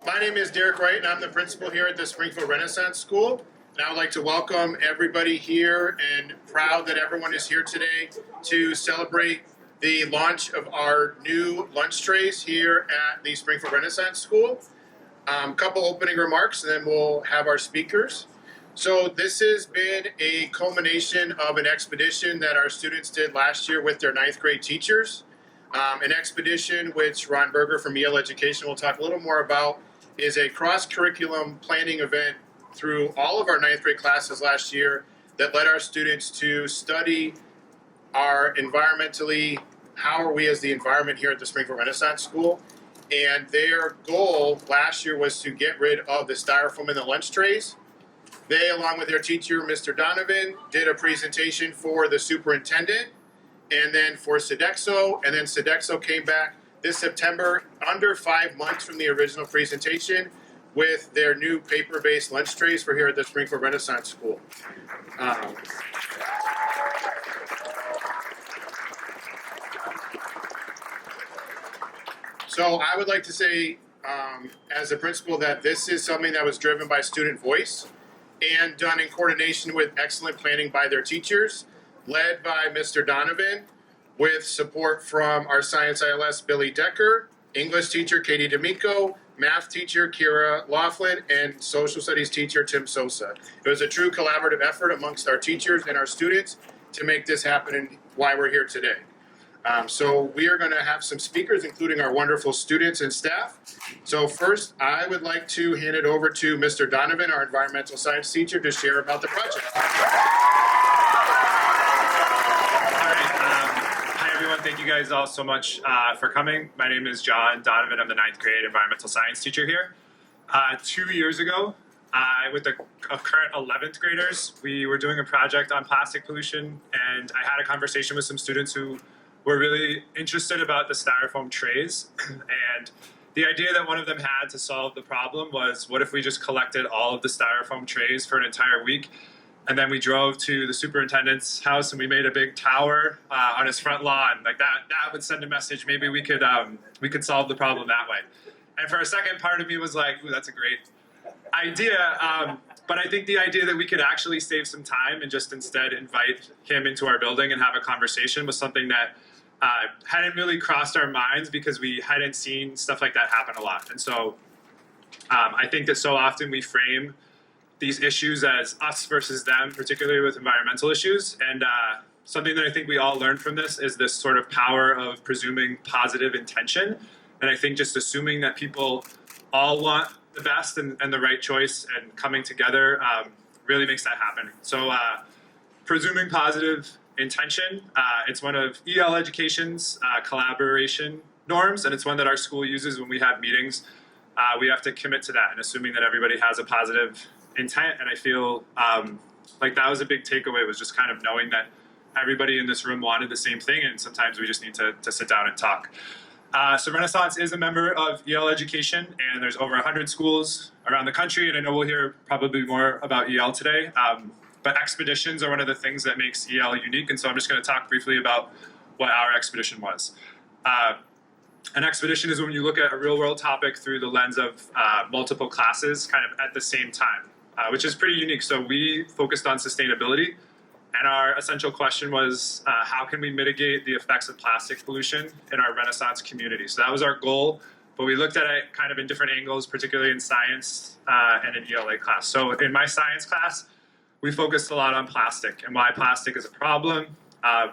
My name is Derek Wright, and I'm the principal here at the Springfield Renaissance School. And I would like to welcome everybody here, and proud that everyone is here today to celebrate the launch of our new lunch trays here at the Springfield Renaissance School. Couple opening remarks, and then we'll have our speakers. So this has been a culmination of an expedition that our students did last year with their 9th grade teachers. An expedition which Ron Berger from EL Education will talk a little more about, is a cross-curriculum planning event through all of our 9th grade classes last year that led our students to study our environmentally, how are we as the environment here at the Springfield Renaissance School. And their goal last year was to get rid of the styrofoam in the lunch trays. They, along with their teacher, Mr. Donovan, did a presentation for the superintendent and then for Sodexo, and then Sodexo came back this September, under 5 months from the original presentation, with their new paper-based lunch trays for here at the Springfield Renaissance School. So I would like to say, as a principal, that this is something that was driven by student voice and done in coordination with excellent planning by their teachers, led by Mr. Donovan, with support from our Science ILS, Billy Decker, English teacher, Katie D'Amico, math teacher, Kira Laughlin, and social studies teacher, Tim Sosa. It was a true collaborative effort amongst our teachers and our students to make this happen, and why we're here today. So we are going to have some speakers, including our wonderful students and staff. So first, I would like to hand it over to Mr. Donovan, our environmental science teacher, to share about the project. Thank you guys all so much for coming. My name is John Donovan. I'm the 9th grade environmental science teacher here. 2 years ago, with the current 11th graders, we were doing a project on plastic pollution, and I had a conversation with some students who were really interested about the styrofoam trays. And the idea that one of them had to solve the problem was, what if we just collected all of the styrofoam trays for an entire week? And then we drove to the superintendent's house and we made a big tower on his front lawn. Like that would send a message. Maybe we could solve the problem that way. And for a second, part of me was like, ooh, that's a great idea. But I think the idea that we could actually save some time and just instead invite him into our building and have a conversation was something that hadn't really crossed our minds, because we hadn't seen stuff like that happen a lot. And so I think that so often we frame these issues as us versus them, particularly with environmental issues. And something that I think we all learned from this is this sort of power of presuming positive intention. And I think just assuming that people all want the best and the right choice and coming together really makes that happen. So presuming positive intention, it's one of EL Education's collaboration norms, and it's one that our school uses when we have meetings. We have to commit to that, and assuming that everybody has a positive intent. And I feel like that was a big takeaway, was just kind of knowing that everybody in this room wanted the same thing, and sometimes we just need to sit down and talk. So Renaissance is a member of EL Education, and there's over 100 schools around the country, and I know we'll hear probably more about EL today, but expeditions are one of the things that makes EL unique, and so I'm just going to talk briefly about what our expedition was. An expedition is when you look at a real-world topic through the lens of multiple classes kind of at the same time, which is pretty unique. So we focused on sustainability, and our essential question was, how can we mitigate the effects of plastic pollution in our Renaissance community? So that was our goal, but we looked at it kind of in different angles, particularly in science and in ELA class. So in my science class, we focused a lot on plastic and why plastic is a problem.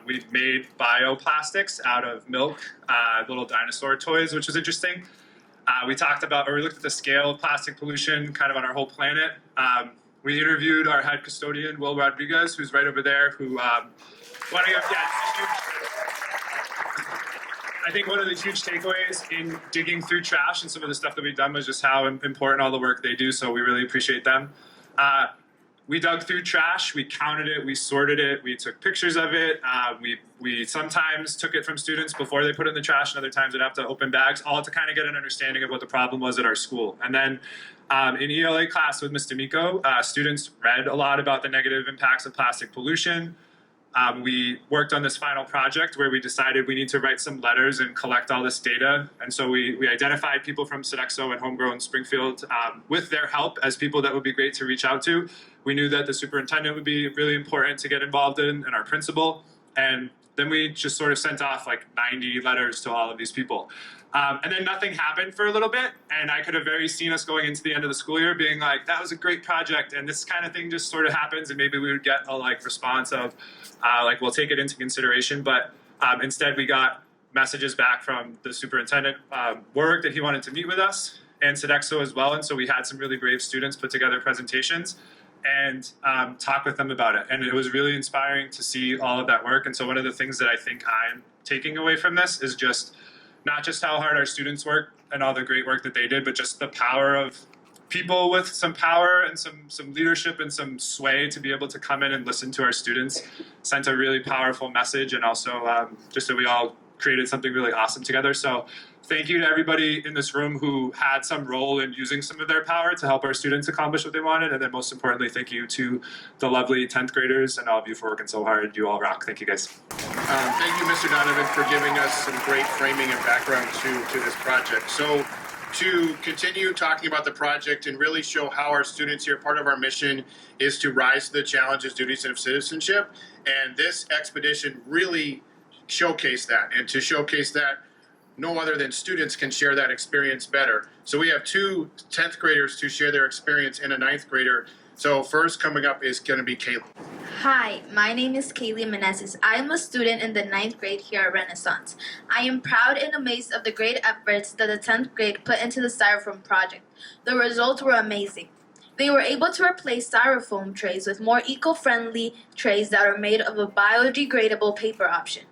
We've made bioplastics out of milk, little dinosaur toys, which was interesting. We looked at the scale of plastic pollution kind of on our whole planet. We interviewed our head custodian, Will Rodriguez, who's right over there, who I think one of the huge takeaways in digging through trash and some of the stuff that we've done was just how important all the work they do, so we really appreciate them. We dug through trash, we counted it, we sorted it, we took pictures of it. We sometimes took it from students before they put it in the trash, and other times we'd have to open bags, all to kind of get an understanding of what the problem was at our school. And then in ELA class with Ms. D'Amico, students read a lot about the negative impacts of plastic pollution. we worked on this final project where we decided we need to write some letters and collect all this data. And so we identified people from Sodexo and Homegrown Springfield with their help as people that would be great to reach out to. We knew that the superintendent would be really important to get involved in, and our principal. And then we just sort of sent off like 90 letters to all of these people. And then nothing happened for a little bit, and I could have very seen us going into the end of the school year being like, that was a great project, and this kind of thing just sort of happens, and maybe we would get a like response of like, we'll take it into consideration. But instead we got messages back from the superintendent, word that he wanted to meet with us, and Sodexo as well. And so we had some really brave students put together presentations and talk with them about it. And it was really inspiring to see all of that work. And so one of the things that I think I'm taking away from this is just not just how hard our students work and all the great work that they did, but just the power of people with some power and some leadership and some sway to be able to come in and listen to our students sent a really powerful message, and also just that we all created something really awesome together. So thank you to everybody in this room who had some role in using some of their power to help our students accomplish what they wanted. And then most importantly, thank you to the lovely 10th graders and all of you for working so hard. You all rock. Thank you guys. Thank you, Mr. Donovan, for giving us some great framing and background to this project. So to continue talking about the project and really show how our students here, part of our mission is to rise to the challenges, duties, and of citizenship. And this expedition really showcased that. And to showcase that, no other than students can share that experience better. So we have two 10th graders to share their experience and a 9th grader. So first coming up is going to be Kaylee. Hi, my name is Kaylee Meneses. I am a student in the 9th grade here at Renaissance. I am proud and amazed of the great efforts that the 10th grade put into the Styrofoam project. The results were amazing. They were able to replace Styrofoam trays with more eco-friendly trays that are made of a biodegradable paper option.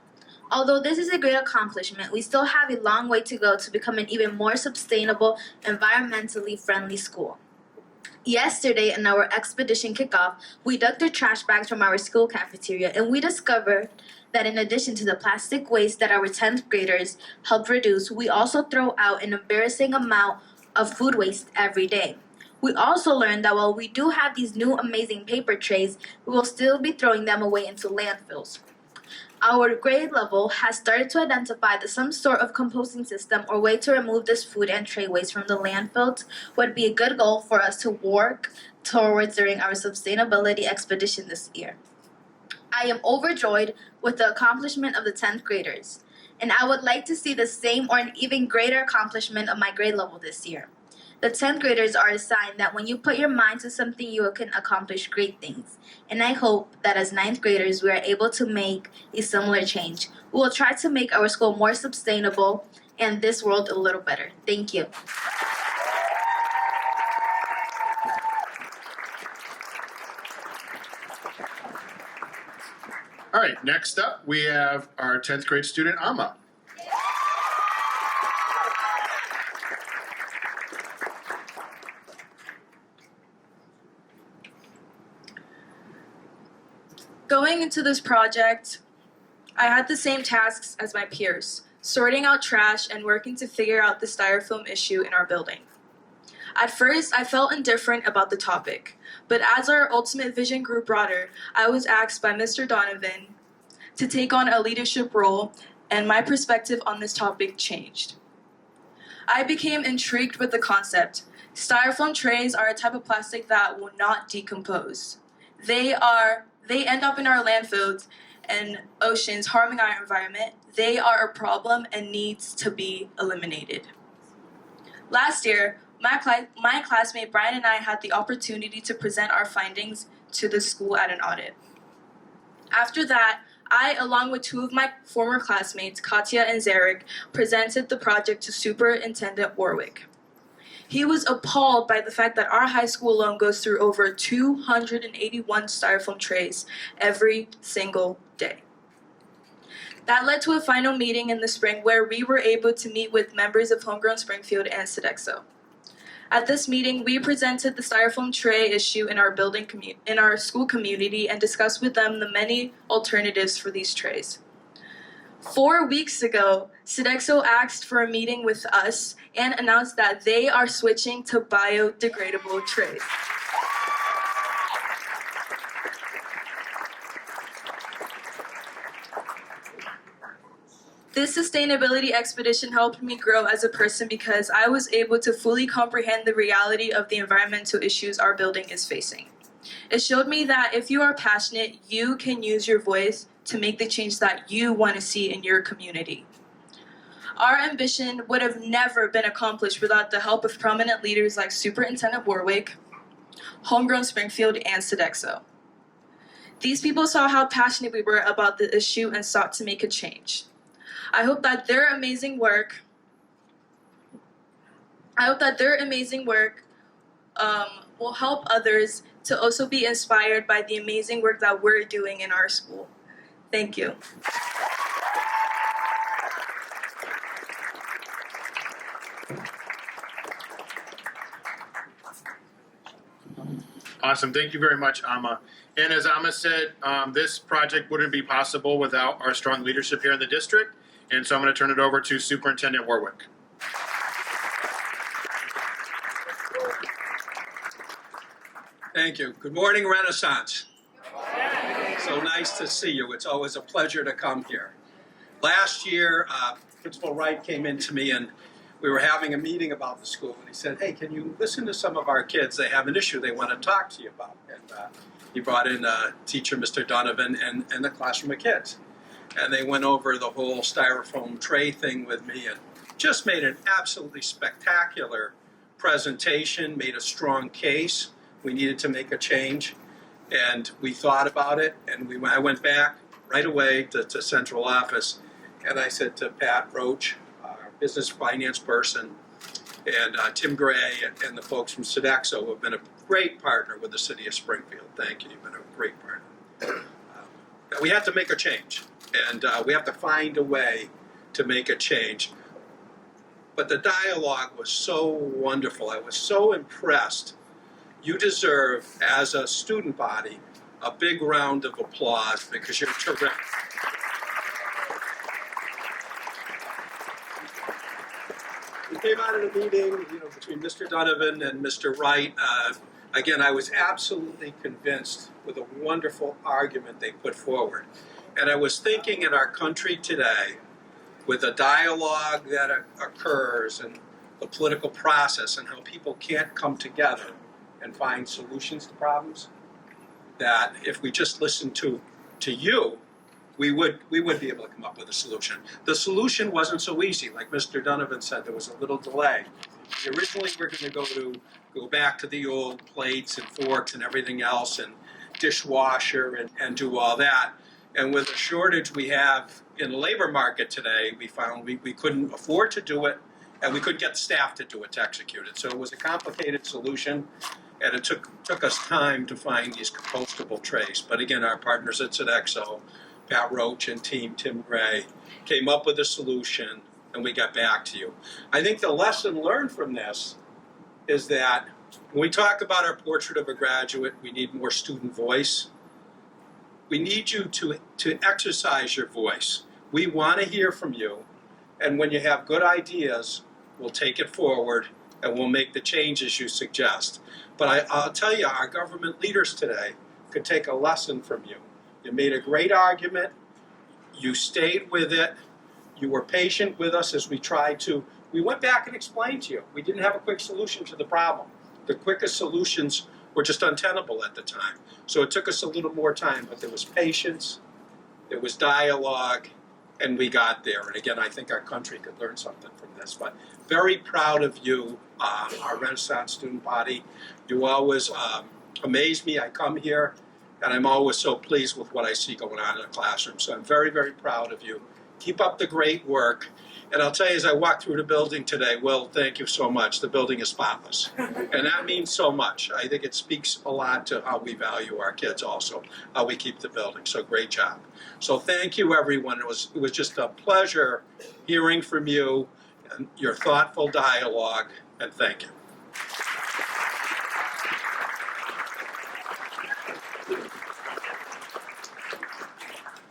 Although this is a great accomplishment, we still have a long way to go to become an even more sustainable, environmentally friendly school. Yesterday, in our expedition kickoff, we dug the trash bags from our school cafeteria, and we discovered that in addition to the plastic waste that our 10th graders help reduce, we also throw out an embarrassing amount of food waste every day. We also learned that while we do have these new amazing paper trays, we will still be throwing them away into landfills. Our grade level has started to identify that some sort of composting system or way to remove this food and tray waste from the landfills would be a good goal for us to work towards during our sustainability expedition this year. I am overjoyed with the accomplishment of the 10th graders, and I would like to see the same or an even greater accomplishment of my grade level this year. The 10th graders are a sign that when you put your mind to something, you can accomplish great things. And I hope that as 9th graders, we are able to make a similar change. We will try to make our school more sustainable and this world a little better. Thank you. All right, next up, we have our 10th grade student, Amma. Going into this project, I had the same tasks as my peers, sorting out trash and working to figure out the styrofoam issue in our building. At first, I felt indifferent about the topic, but as our ultimate vision grew broader, I was asked by Mr. Donovan to take on a leadership role, and my perspective on this topic changed. I became intrigued with the concept. Styrofoam trays are a type of plastic that will not decompose. They end up in our landfills and oceans, harming our environment. They are a problem and needs to be eliminated. Last year, my classmate Brian and I had the opportunity to present our findings to the school at an audit. After that, I, along with two of my former classmates, Katya and Zarek, presented the project to Superintendent Warwick. He was appalled by the fact that our high school alone goes through over 281 styrofoam trays every single day. That led to a final meeting in the spring where we were able to meet with members of Homegrown Springfield and Sodexo. At this meeting, we presented the styrofoam tray issue in our school community and discussed with them the many alternatives for these trays. 4 weeks ago, Sodexo asked for a meeting with us and announced that they are switching to biodegradable trays. This sustainability expedition helped me grow as a person because I was able to fully comprehend the reality of the environmental issues our building is facing. It showed me that if you are passionate, you can use your voice to make the change that you want to see in your community. Our ambition would have never been accomplished without the help of prominent leaders like Superintendent Warwick, Homegrown Springfield, and Sodexo. These people saw how passionate we were about the issue and sought to make a change. I hope that their amazing work will help others to also be inspired by the amazing work that we're doing in our school. Thank you. Awesome. Thank you very much, Amma. And as Amma said, this project wouldn't be possible without our strong leadership here in the district. And so I'm going to turn it over to Superintendent Warwick. Thank you. Good morning, Renaissance. So nice to see you. It's always a pleasure to come here. Last year, Principal Wright came in to me and we were having a meeting about the school, and he said, hey, can you listen to some of our kids? They have an issue they want to talk to you about. And he brought in teacher, Mr. Donovan, and the classroom of kids. And they went over the whole styrofoam tray thing with me and just made an absolutely spectacular presentation, made a strong case. We needed to make a change. And we thought about it, and I went back right away to central office, and I said to Pat Roach, our business finance person, and Tim Gray, and the folks from Sodexo, who have been a great partner with the city of Springfield. Thank you. You've been a great partner. We have to make a change, and we have to find a way to make a change. But the dialogue was so wonderful. I was so impressed. You deserve, as a student body, a big round of applause because you're terrific. We came out of the meeting, between Mr. Donovan and Mr. Wright. Again, I was absolutely convinced with a wonderful argument they put forward. And I was thinking in our country today, with the dialogue that occurs and the political process and how people can't come together and find solutions to problems, that if we just listened to you, we would be able to come up with a solution. The solution wasn't so easy. Like Mr. Donovan said, there was a little delay. We originally were going to go back to the old plates and forks and everything else and dishwasher and do all that. And with the shortage we have in the labor market today, we found we couldn't afford to do it, and we couldn't get the staff to do it, to execute it. So it was a complicated solution. And it took us time to find these compostable trays. But again, our partners at Sodexo, Pat Roach and team, Tim Gray, came up with a solution, and we got back to you. I think the lesson learned from this is that when we talk about our portrait of a graduate, we need more student voice. We need you to exercise your voice. We want to hear from you. And when you have good ideas, we'll take it forward and we'll make the changes you suggest. But I'll tell you, our government leaders today could take a lesson from you. You made a great argument. You stayed with it. You were patient with us as we tried to. We went back and explained to you. We didn't have a quick solution to the problem. The quickest solutions were just untenable at the time. So it took us a little more time, but there was patience, there was dialogue, and we got there. And again, I think our country could learn something from this. But very proud of you, our Renaissance student body. You always amaze me. I come here, and I'm always so pleased with what I see going on in the classroom. So I'm very, very proud of you. Keep up the great work. And I'll tell you, as I walk through the building today, Will, thank you so much. The building is spotless. And that means so much. I think it speaks a lot to how we value our kids also, how we keep the building. So great job. So thank you, everyone. It was just a pleasure hearing from you and your thoughtful dialogue, and thank you.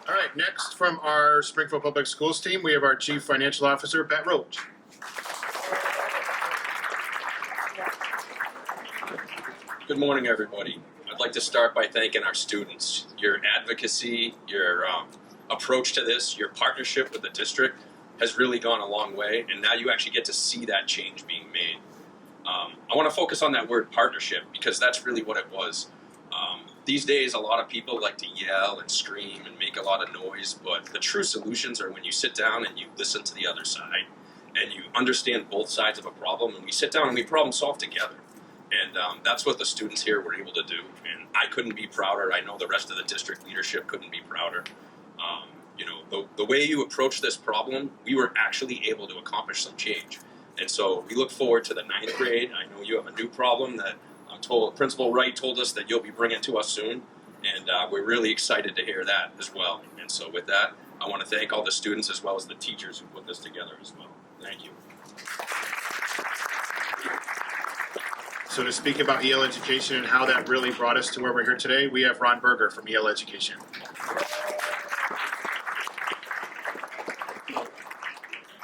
All right, next from our Springfield Public Schools team, we have our Chief Financial Officer, Pat Roach. Good morning, everybody. I'd like to start by thanking our students. Your advocacy, your approach to this, your partnership with the district has really gone a long way, and now you actually get to see that change being made. I want to focus on that word partnership because that's really what it was. These days, a lot of people like to yell and scream and make a lot of noise, but the true solutions are when you sit down and you listen to the other side and you understand both sides of a problem, and we sit down and we problem solve together. And that's what the students here were able to do, and I couldn't be prouder. I know the rest of the district leadership couldn't be prouder. The way you approach this problem, we were actually able to accomplish some change. And so we look forward to the 9th grade. I know you have a new problem that I'm told Principal Wright told us that you'll be bringing to us soon, and we're really excited to hear that as well. And so with that, I want to thank all the students as well as the teachers who put this together as well. Thank you. So to speak about EL education and how that really brought us to where we're here today, we have Ron Berger from EL Education.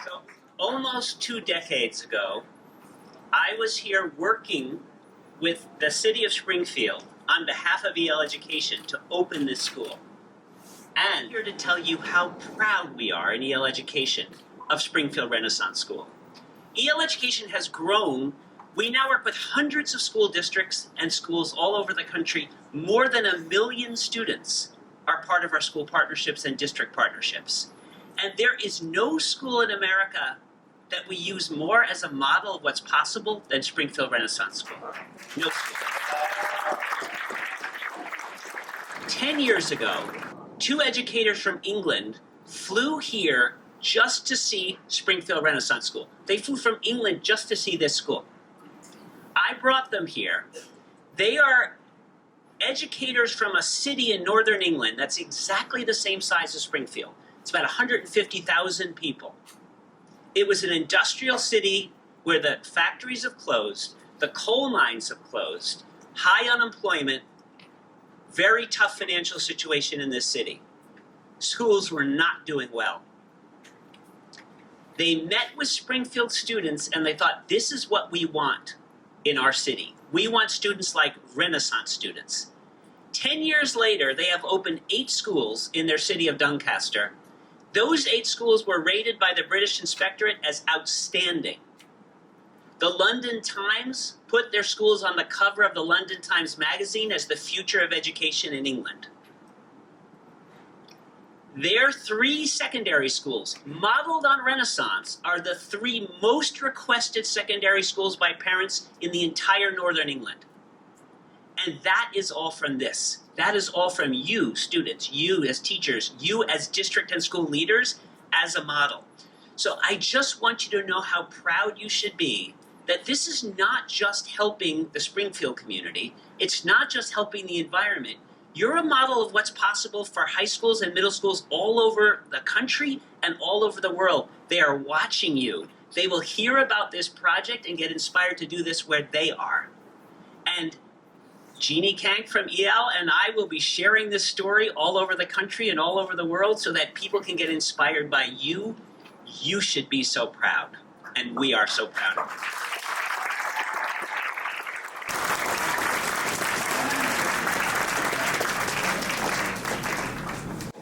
So almost 2 decades ago, I was here working with the city of Springfield on behalf of EL Education to open this school. And I'm here to tell you how proud we are in EL Education of Springfield Renaissance School. EL Education has grown. We now work with hundreds of school districts and schools all over the country. More than 1 million students are part of our school partnerships and district partnerships. And there is no school in America that we use more as a model of what's possible than Springfield Renaissance School. No school. 10 years ago, 2 educators from England flew here just to see Springfield Renaissance School. They flew from England just to see this school. I brought them here. They are educators from a city in northern England that's exactly the same size as Springfield. It's about 150,000 people. It was an industrial city where the factories have closed, the coal mines have closed, high unemployment, very tough financial situation in this city. Schools were not doing well. They met with Springfield students and they thought, this is what we want in our city. We want students like Renaissance students. 10 years later, they have opened 8 schools in their city of Doncaster. Those 8 schools were rated by the British Inspectorate as outstanding. The London Times put their schools on the cover of the London Times magazine as the future of education in England. Their 3 secondary schools, modeled on Renaissance, are the 3 most requested secondary schools by parents in the entire Northern England. And that is all from this. That is all from you, students, you as teachers, you as district and school leaders, as a model. So I just want you to know how proud you should be that this is not just helping the Springfield community. It's not just helping the environment. You're a model of what's possible for high schools and middle schools all over the country and all over the world. They are watching you. They will hear about this project and get inspired to do this where they are. And Jeannie Kank from EL and I will be sharing this story all over the country and all over the world so that people can get inspired by you. You should be so proud, and we are so proud of you.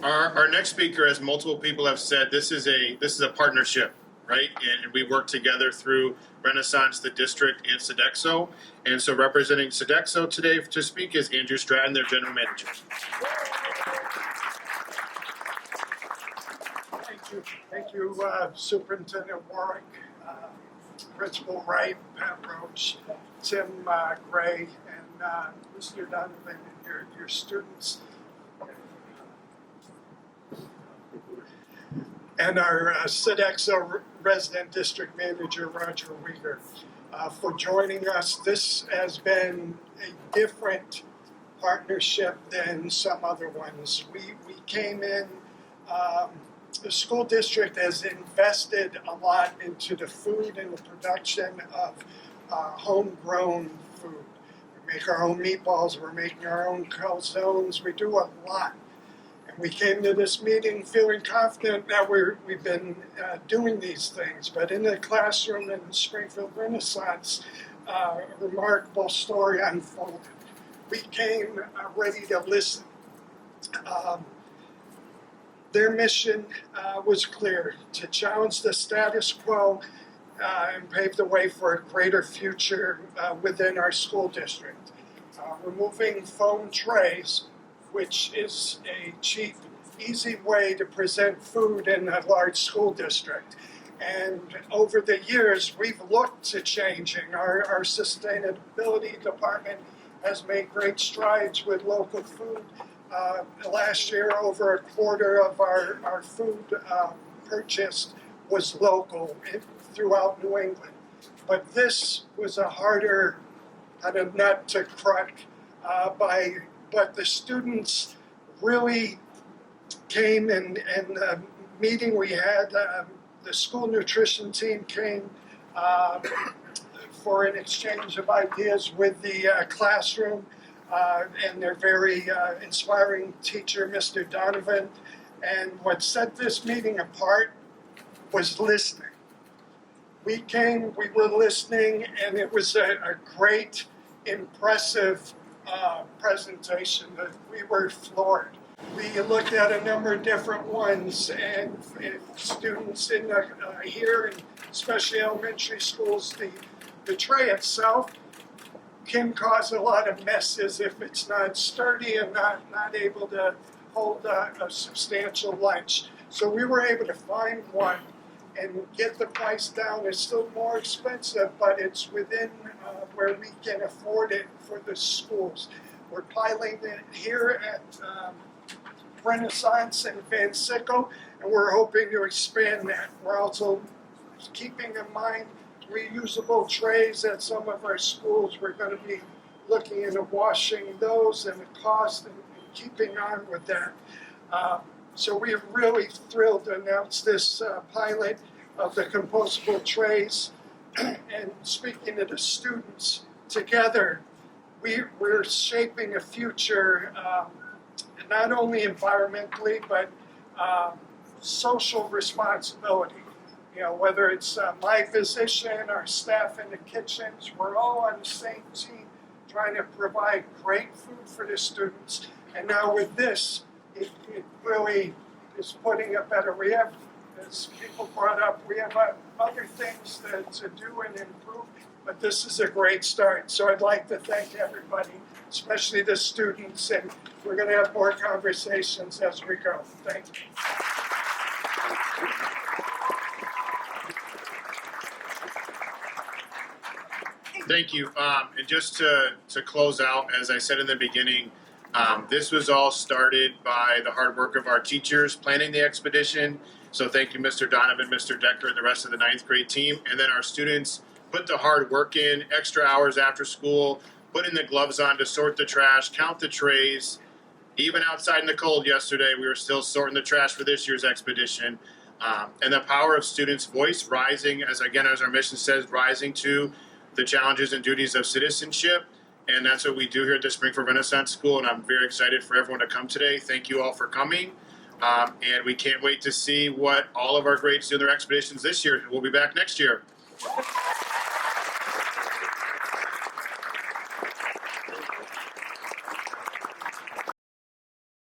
Our next speaker, as multiple people have said, this is a partnership, right? And we work together through Renaissance, the district, and Sodexo. And so representing Sodexo today to speak is Andrew Stratton, their general manager. Thank you, Superintendent Warwick, Principal Wright, Pat Roach, Tim Gray, and Mr. Donovan, and your students. And our Sodexo resident district manager, Roger Weger, for joining us. This has been a different partnership than some other ones. We came in, the school district has invested a lot into the food and the production of homegrown food. We make our own meatballs, we're making our own calzones, we do a lot. We came to this meeting feeling confident that we've been doing these things, but in the classroom in Springfield Renaissance, a remarkable story unfolded. We came ready to listen. their mission was clear: to challenge the status quo and pave the way for a greater future within our school district. Removing foam trays, which is a cheap, easy way to present food in a large school district. And over the years, we've looked to changing. Our sustainability department has made great strides with local food. Last year, over a quarter of our food purchased was local throughout New England. But this was a harder kind of nut to crack. But the students really came, and the meeting we had, the school nutrition team came for an exchange of ideas with the classroom and their very inspiring teacher, Mr. Donovan. And what set this meeting apart was listening. We came, we were listening, and it was a great, impressive presentation. We were floored. We looked at a number of different ones, and students in here, and especially elementary schools, the tray itself can cause a lot of messes if it's not sturdy and not able to hold a substantial lunch. So we were able to find one and get the price down. It's still more expensive, but it's within where we can afford it for the schools. We're piloting it here at Renaissance and Van Sickle, and we're hoping to expand that. We're also keeping in mind reusable trays at some of our schools. We're going to be looking into washing those and the cost and keeping on with that. So we are really thrilled to announce this pilot of the compostable trays. And speaking to the students, together we're shaping a future not only environmentally but social responsibility. You know, whether it's my physician, our staff in the kitchens, we're all on the same team trying to provide great food for the students. And now with this, it really is putting a better, we have, as people brought up, we have other things to do and improve, but this is a great start. So I'd like to thank everybody, especially the students, and we're going to have more conversations as we go. Thank you. Thank you. And just to close out, as I said in the beginning, this was all started by the hard work of our teachers planning the expedition. So thank you, Mr. Donovan, Mr. Decker, and the rest of the 9th grade team. And then our students put the hard work in, extra hours after school, putting the gloves on to sort the trash, count the trays. Even outside in the cold yesterday, we were still sorting the trash for this year's expedition. And the power of students' voice rising, as our mission says, rising to the challenges and duties of citizenship. And that's what we do here at the Springfield Renaissance School. And I'm very excited for everyone to come today. Thank you all for coming. And we can't wait to see what all of our grades do in their expeditions this year. We'll be back next year.